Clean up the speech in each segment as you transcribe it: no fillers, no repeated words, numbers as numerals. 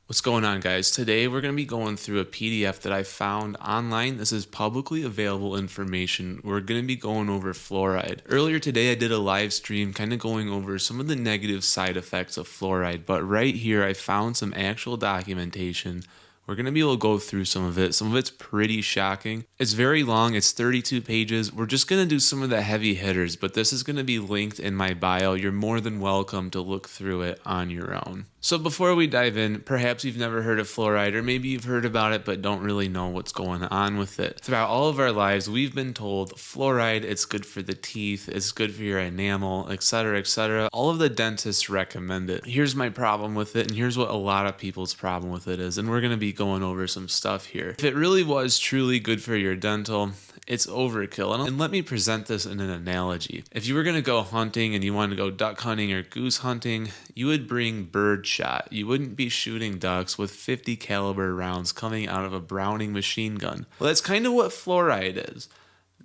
What's going on, guys? Today we're going to be going through a PDF that I found online. This is publicly available information. We're going to be going over fluoride. Earlier today I did a live stream kind of going over some of the negative side effects of fluoride, but right here I found some actual documentation. We're going to be able to go through some of it. Some of it's pretty shocking. It's very long. It's 32 pages. We're just going to do some of the heavy hitters, but this is going to be linked in my bio. You're more than welcome to look through it on your own. So before we dive in, perhaps you've never heard of fluoride, or maybe you've heard about it but don't really know what's going on with it. Throughout all of our lives, we've been told fluoride, it's good for the teeth, it's good for your enamel, etc., etc. All of the dentists recommend it. Here's my problem with it, and here's what a lot of people's problem with it is, and we're going to be going over some stuff here. If it really was truly good for your dental, it's overkill. And let me present this in an analogy. If you were going to go hunting and you wanted to go duck hunting or goose hunting, you would bring bird shot. You wouldn't be shooting ducks with 50 caliber rounds coming out of a Browning machine gun. Well, that's kind of what fluoride is.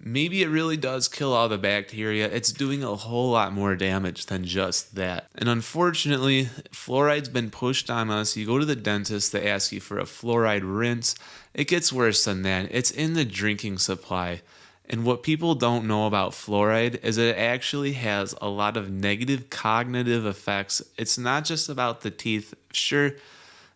Maybe it really does kill all the bacteria. It's doing a whole lot more damage than just that. And unfortunately, fluoride's been pushed on us. You go to the dentist, they ask you for a fluoride rinse. It gets worse than that. It's in the drinking supply. And what people don't know about fluoride is that it actually has a lot of negative cognitive effects. It's not just about the teeth. Sure,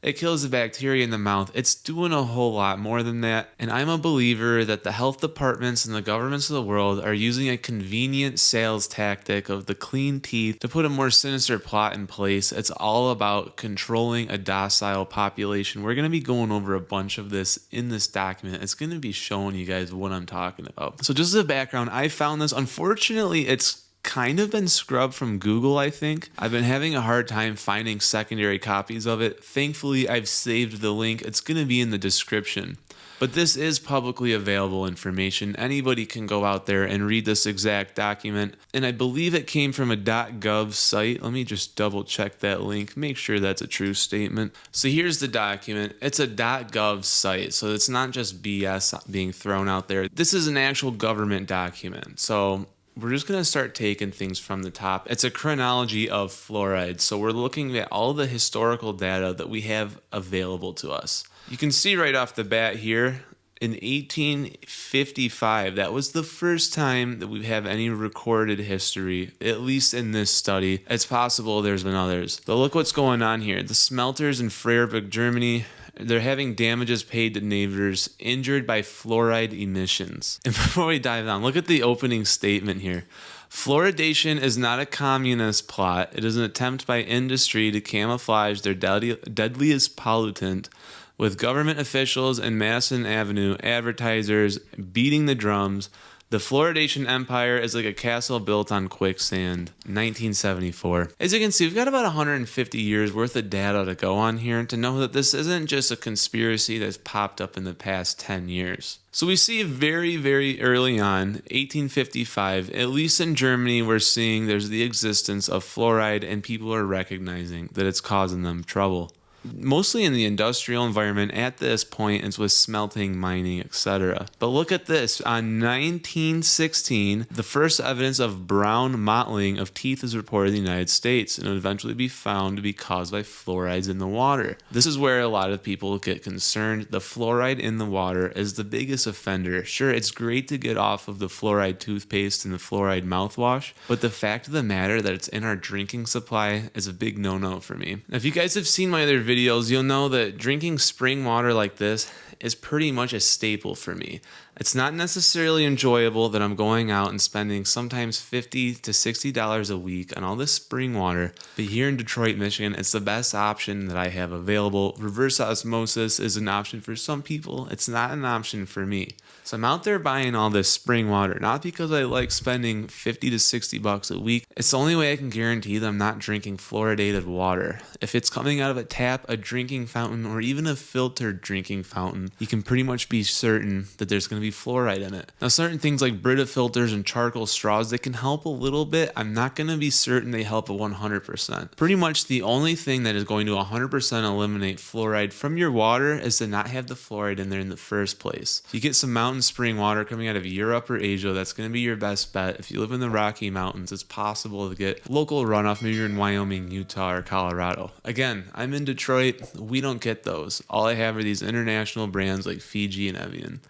it kills the bacteria in the mouth. It's doing a whole lot more than that. And I'm a believer that the health departments and the governments of the world are using a convenient sales tactic of the clean teeth to put a more sinister plot in place. It's all about controlling a docile population. We're going to be going over a bunch of this in this document. It's going to be showing you guys what I'm talking about. So just as a background, I found this. Unfortunately, it's kind of been scrubbed from Google, I think. I've been having a hard time finding secondary copies of it. Thankfully, I've saved the link. It's going to be in the description. But this is publicly available information. Anybody can go out there and read this exact document. And I believe it came from a .gov site. Let me just double check that link, make sure that's a true statement. So here's the document. It's a .gov site, so it's not just BS being thrown out there. This is an actual government document. So we're just going to start taking things from the top. It's a chronology of Flouride. So we're looking at all the historical data that we have available to us. You can see right off the bat here, in 1855, that was the first time that we have any recorded history, at least in this study. It's possible there's been others. But look what's going on here. The smelters in Freiburg, Germany, they're having damages paid to neighbors injured by fluoride emissions. And before we dive on, look at the opening statement here. Fluoridation is not a communist plot. It is an attempt by industry to camouflage their deadliest pollutant, with government officials and Madison Avenue advertisers beating the drums. The fluoridation empire is like a castle built on quicksand. 1974. As you can see, we've got about 150 years worth of data to go on here to know that this isn't just a conspiracy that's popped up in the past 10 years. So we see very, very early on, 1855, at least in Germany, we're seeing there's the existence of fluoride and people are recognizing that it's causing them trouble. Mostly in the industrial environment at this point, it's with smelting, mining, etc. But look at this. On 1916, the first evidence of brown mottling of teeth is reported in the United States and would eventually be found to be caused by fluorides in the water. This is where a lot of people get concerned. The fluoride in the water is the biggest offender. Sure, it's great to get off of the fluoride toothpaste and the fluoride mouthwash, but the fact of the matter that it's in our drinking supply is a big no-no for me. Now, if you guys have seen my other videos, you'll know that drinking spring water like this is pretty much a staple for me. It's not necessarily enjoyable that I'm going out and spending sometimes $50 to $60 a week on all this spring water, but here in Detroit, Michigan, it's the best option that I have available. Reverse osmosis is an option for some people. It's not an option for me. So I'm out there buying all this spring water, not because I like spending $50 to $60 a week. It's the only way I can guarantee that I'm not drinking fluoridated water. If it's coming out of a tap, a drinking fountain, or even a filtered drinking fountain, you can pretty much be certain that there's going to be fluoride in it. Now, certain things like Brita filters and charcoal straws, they can help a little bit. I'm not going to be certain they help 100%. Pretty much the only thing that is going to 100% eliminate fluoride from your water is to not have the fluoride in there in the first place. If you get some mountain spring water coming out of Europe or Asia, that's going to be your best bet. If you live in the Rocky Mountains, it's possible to get local runoff. Maybe you're in Wyoming, Utah, or Colorado. Again, I'm in Detroit. We don't get those. All I have are these international brands like Fiji and Evian.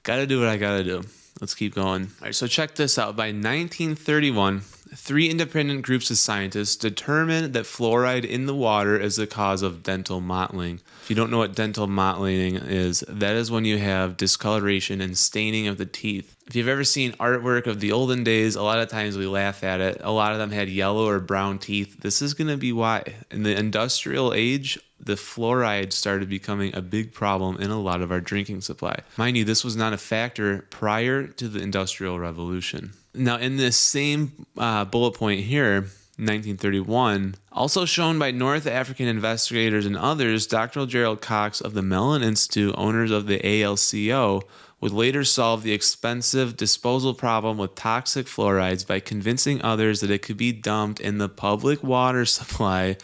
Gotta do what I gotta do. Let's keep going. All right, so check this out. By 1931, 3 independent groups of scientists determined that fluoride in the water is the cause of dental mottling. If you don't know what dental mottling is, that is when you have discoloration and staining of the teeth. If you've ever seen artwork of the olden days, a lot of times we laugh at it. A lot of them had yellow or brown teeth. This is going to be why. In the industrial age, the fluoride started becoming a big problem in a lot of our drinking supply. Mind you, this was not a factor prior to the Industrial Revolution. Now, in this same bullet point here, 1931, also shown by North African investigators and others, Dr. Gerald Cox of the Mellon Institute, owners of the ALCO, would later solve the expensive disposal problem with toxic fluorides by convincing others that it could be dumped in the public water supply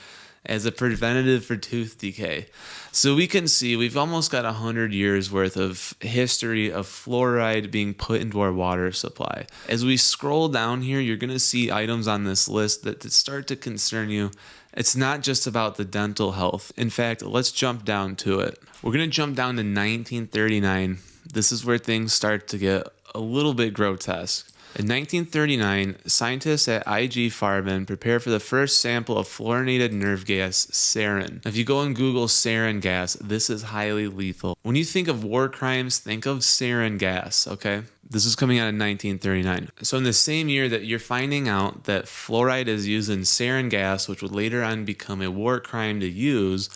as a preventative for tooth decay. So we can see we've almost got 100 years worth of history of fluoride being put into our water supply. As we scroll down here, you're going to see items on this list that start to concern you. It's not just about the dental health. In fact, let's jump down to it. We're going to jump down to 1939. This is where things start to get a little bit grotesque. In 1939, scientists at IG Farben prepared for the first sample of fluorinated nerve gas, sarin. If you go and Google sarin gas, this is highly lethal. When you think of war crimes, think of sarin gas, okay? This is coming out in 1939. So in the same year that you're finding out that fluoride is used in sarin gas, which would later on become a war crime to use,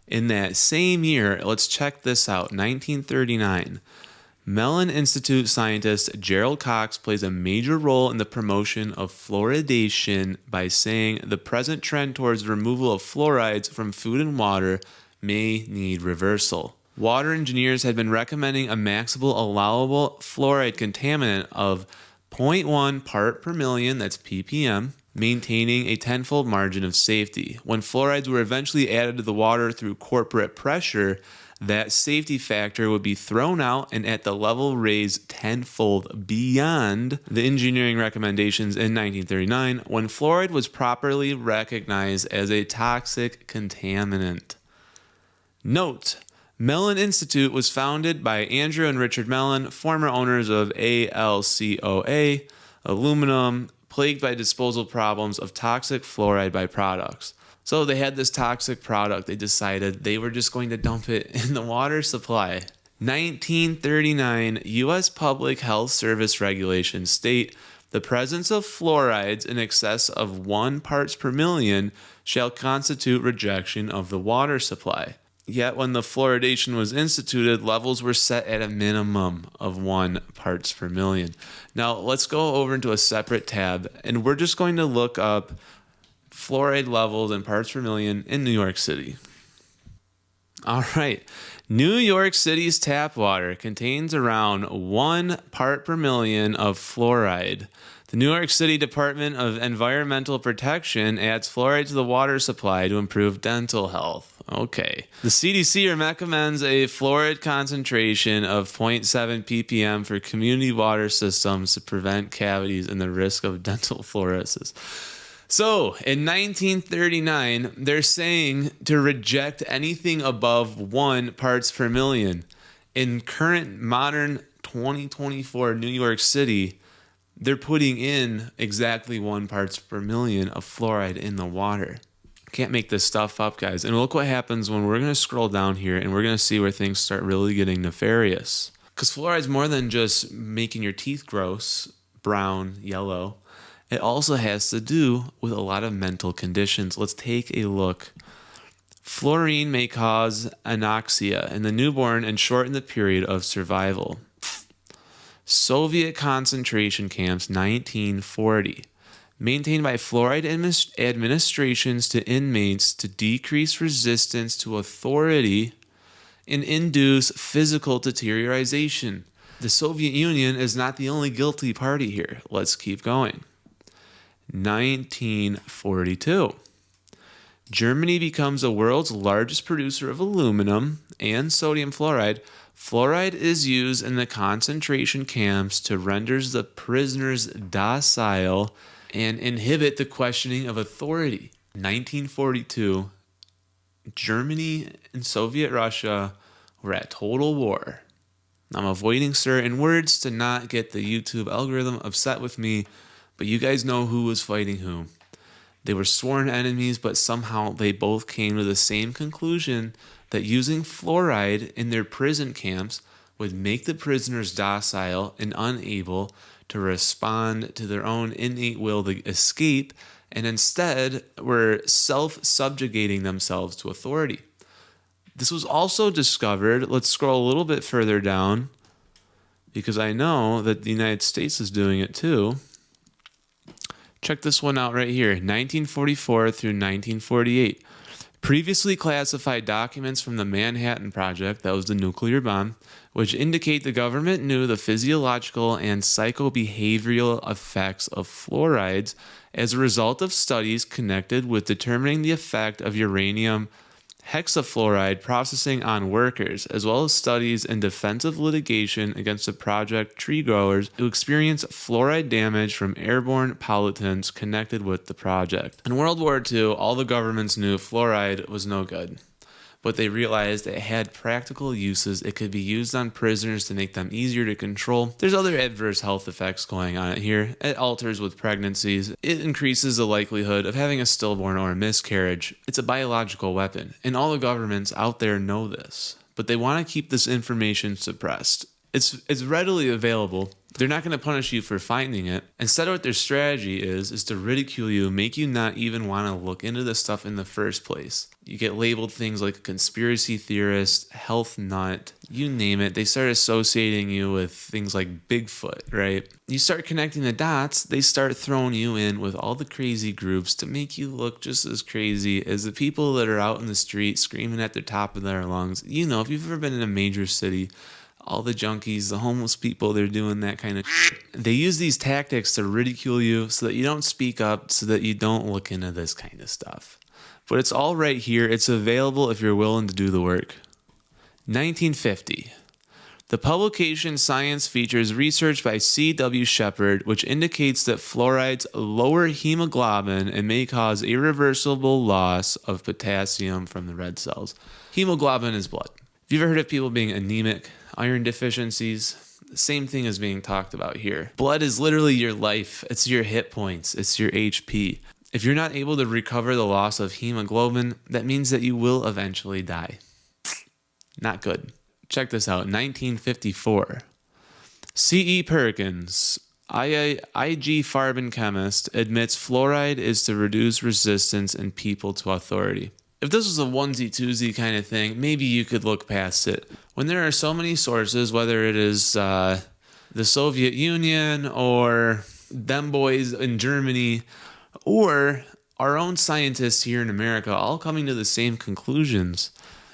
in that same year, let's check this out, 1939. Mellon Institute scientist Gerald Cox plays a major role in the promotion of fluoridation by saying the present trend towards removal of fluorides from food and water may need reversal. Water engineers had been recommending a maximum allowable fluoride contaminant of 0.1 part per million, that's ppm, maintaining a tenfold margin of safety. When fluorides were eventually added to the water through corporate pressure, that safety factor would be thrown out and at the level raised tenfold beyond the engineering recommendations in 1939 when fluoride was properly recognized as a toxic contaminant. Note, Mellon Institute was founded by Andrew and Richard Mellon, former owners of ALCOA, aluminum, plagued by disposal problems of toxic fluoride byproducts. So they had this toxic product. They decided they were just going to dump it in the water supply. 1939 U.S. Public Health Service regulations state the presence of fluorides in excess of 1 parts per million shall constitute rejection of the water supply. Yet when the fluoridation was instituted, levels were set at a minimum of 1 parts per million. Now let's go over into a separate tab and we're just going to look up fluoride levels in parts per million in New York City. All right. New York City's tap water contains around 1 part per million of fluoride. The New York City Department of Environmental Protection adds fluoride to the water supply to improve dental health. Okay. The CDC recommends a fluoride concentration of 0.7 ppm for community water systems to prevent cavities and the risk of dental fluorosis. So, in 1939, they're saying to reject anything above 1 parts per million. In current modern 2024 New York City, they're putting in exactly 1 parts per million of fluoride in the water. Can't make this stuff up, guys. And look what happens when we're going to scroll down here and we're going to see where things start really getting nefarious. Because fluoride is more than just making your teeth gross, brown, yellow. It also has to do with a lot of mental conditions. Let's take a look. Fluorine may cause anoxia in the newborn and shorten the period of survival. Soviet concentration camps, 1940. Maintained by fluoride administrations to inmates to decrease resistance to authority and induce physical deterioration. The Soviet Union is not the only guilty party here. Let's keep going. 1942. Germany becomes the world's largest producer of aluminum and sodium fluoride. Fluoride is used in the concentration camps to render the prisoners docile and inhibit the questioning of authority. 1942, Germany and Soviet Russia were at total war. I'm avoiding certain words to not get the YouTube algorithm upset with me, but you guys know who was fighting who. They were sworn enemies, but somehow they both came to the same conclusion that using fluoride in their prison camps would make the prisoners docile and unable to respond to their own innate will to escape, and instead were self-subjugating themselves to authority. This was also discovered, let's scroll a little bit further down, because I know that the United States is doing it too. Check this one out right here, 1944 through 1948. Previously classified documents from the Manhattan Project, that was the nuclear bomb, which indicate the government knew the physiological and psychobehavioral effects of fluorides as a result of studies connected with determining the effect of uranium hexafluoride processing on workers, as well as studies in defensive litigation against the project tree growers who experienced fluoride damage from airborne pollutants connected with the project. In World War II, all the governments knew fluoride was no good, but they realized it had practical uses. It could be used on prisoners to make them easier to control. There's other adverse health effects going on here. It alters with pregnancies. It increases the likelihood of having a stillborn or a miscarriage. It's a biological weapon, and all the governments out there know this, but they want to keep this information suppressed. It's readily available. They're not going to punish you for finding it. Instead, what their strategy is to ridicule you, make you not even want to look into this stuff in the first place. You get labeled things like a conspiracy theorist, health nut, you name it. They start associating you with things like Bigfoot, right? You start connecting the dots, they start throwing you in with all the crazy groups to make you look just as crazy as the people that are out in the street screaming at the top of their lungs. You know, if you've ever been in a major city, all the junkies, the homeless people, they're doing that kind of shit. They use these tactics to ridicule you so that you don't speak up, so that you don't look into this kind of stuff. But it's all right here. It's available if you're willing to do the work. 1950. The publication Science features research by C.W. Shepard, which indicates that fluorides lower hemoglobin and may cause irreversible loss of potassium from the red cells. Hemoglobin is blood. Have you ever heard of people being anemic, iron deficiencies? The same thing is being talked about here. Blood is literally your life. It's your hit points. It's your HP. If you're not able to recover the loss of hemoglobin, that means that you will eventually die. Not good. Check this out. 1954. C.E. Perkins, IG Farben chemist, admits fluoride is to reduce resistance in people to authority. If this was a onesie-twosie kind of thing, maybe you could look past it. When there are so many sources, whether it is the Soviet Union or them boys in Germany or our own scientists here in America all coming to the same conclusions,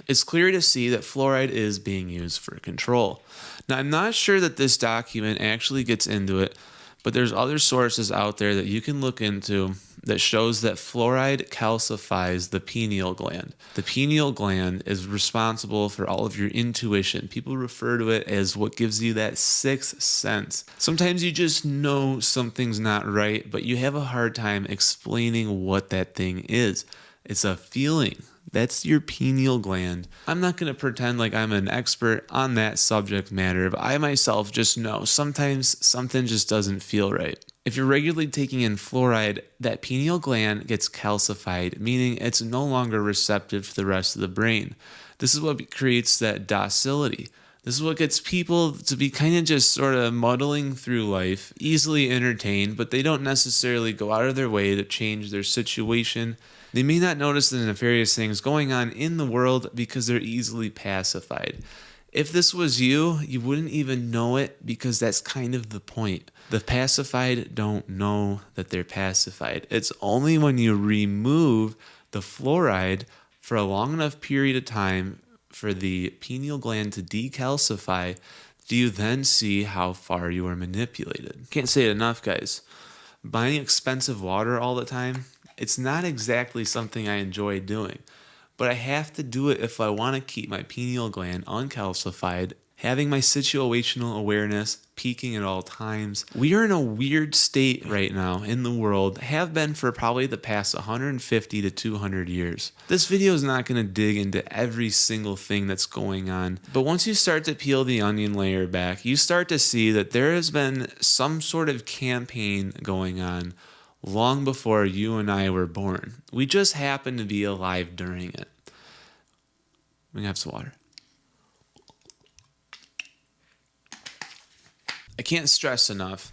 it's clear to see that fluoride is being used for control. Now, I'm not sure that this document actually gets into it, but there's other sources out there that you can look into that shows that fluoride calcifies the pineal gland. The pineal gland is responsible for all of your intuition. People refer to it as what gives you that sixth sense. Sometimes you just know something's not right, but you have a hard time explaining what that thing is. It's a feeling. That's your pineal gland. I'm not going to pretend like I'm an expert on that subject matter, but I myself just know sometimes something just doesn't feel right. If you're regularly taking in fluoride, that pineal gland gets calcified, meaning it's no longer receptive to the rest of the brain. This is what creates that docility. This is what gets people to be kind of just sort of muddling through life, easily entertained, but they don't necessarily go out of their way to change their situation. They may not notice the nefarious things going on in the world because they're easily pacified. If this was you, you wouldn't even know it because that's kind of the point. The pacified don't know that they're pacified. It's only when you remove the fluoride for a long enough period of time for the pineal gland to decalcify, do you then see how far you are manipulated? Can't say it enough, guys. Buying expensive water all the time, it's not exactly something I enjoy doing, but I have to do it if I want to keep my pineal gland uncalcified, having my situational awareness peaking at all times. We are in a weird state right now in the world, have been for probably the past 150 to 200 years. This video is not going to dig into every single thing that's going on, but once you start to peel the onion layer back, you start to see that there has been some sort of campaign going on long before you and I were born. We just happened to be alive during it. We can have some water. I can't stress enough,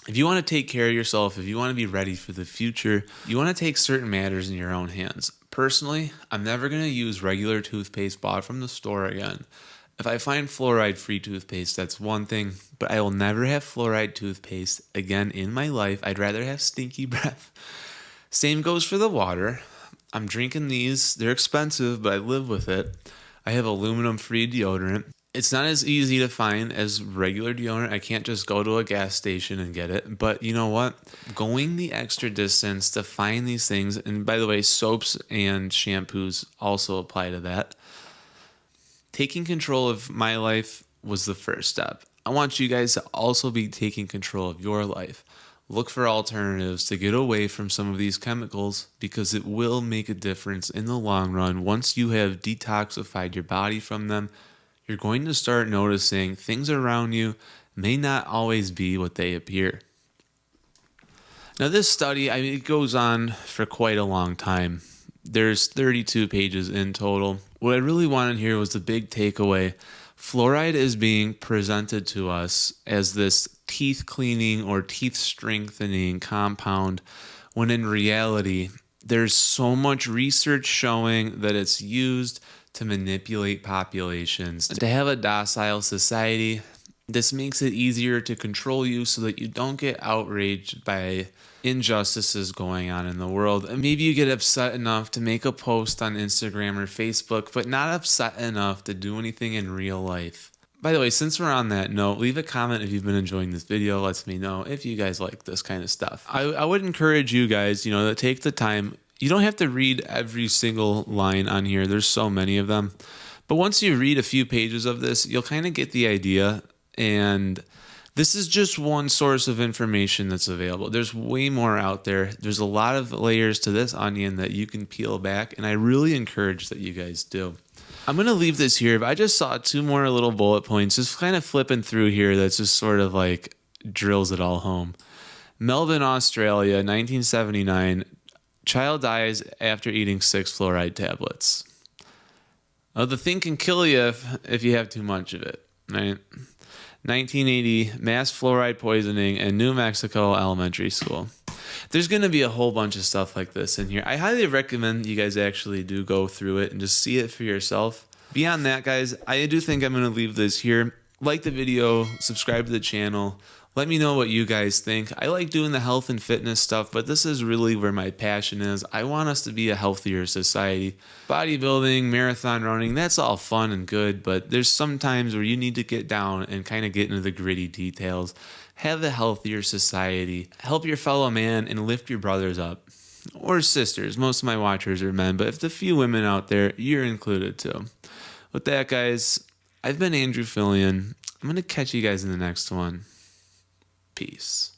if you want to take care of yourself, if you want to be ready for the future, you want to take certain matters in your own hands. Personally, I'm never going to use regular toothpaste bought from the store again. If I find fluoride-free toothpaste, that's one thing, but I will never have fluoride toothpaste again in my life. I'd rather have stinky breath. Same goes for the water. I'm drinking these. They're expensive, but I live with it. I have aluminum-free deodorant. It's not as easy to find as regular deodorant. I can't just go to a gas station and get it. But you know what? Going the extra distance to find these things, and by the way, soaps and shampoos also apply to that. Taking control of my life was the first step. I want you guys to also be taking control of your life. Look for alternatives to get away from some of these chemicals because it will make a difference in the long run. Once you have detoxified your body from them, you're going to start noticing things around you may not always be what they appear. Now this study, it goes on for quite a long time. There's 32 pages in total. What I really wanted here was the big takeaway. Fluoride is being presented to us as this teeth cleaning or teeth strengthening compound, when in reality, there's so much research showing that it's used to manipulate populations. To have a docile society, this makes it easier to control you so that you don't get outraged by injustices going on in the world. And maybe you get upset enough to make a post on Instagram or Facebook, but not upset enough to do anything in real life. By the way, since we're on that note, leave a comment if you've been enjoying this video. Lets me know if you guys like this kind of stuff. I would encourage you guys, to take the time. You don't have to read every single line on here. There's so many of them. But once you read a few pages of this, you'll kind of get the idea. And this is just one source of information that's available. There's way more out there. There's a lot of layers to this onion that you can peel back. And I really encourage that you guys do. I'm going to leave this here, but I just saw 2 more little bullet points just kind of flipping through here that's just sort of like drills it all home. Melbourne, Australia, 1979. Child dies after eating 6 fluoride tablets. Oh, the thing can kill you if you have too much of it, right? 1980, mass fluoride poisoning in New Mexico elementary school. There's going to be a whole bunch of stuff like this in here. I highly recommend you guys actually do go through it and just see it for yourself. Beyond that, guys, I do think I'm going to leave this here. Like the video, subscribe to the channel. Let me know what you guys think. I like doing the health and fitness stuff, but this is really where my passion is. I want us to be a healthier society. Bodybuilding, marathon running, that's all fun and good, but there's some times where you need to get down and kind of get into the gritty details. Have a healthier society. Help your fellow man and lift your brothers up. Or sisters. Most of my watchers are men, but if the few women out there, you're included too. With that, guys, I've been Andrew Fillion. I'm going to catch you guys in the next one. Peace.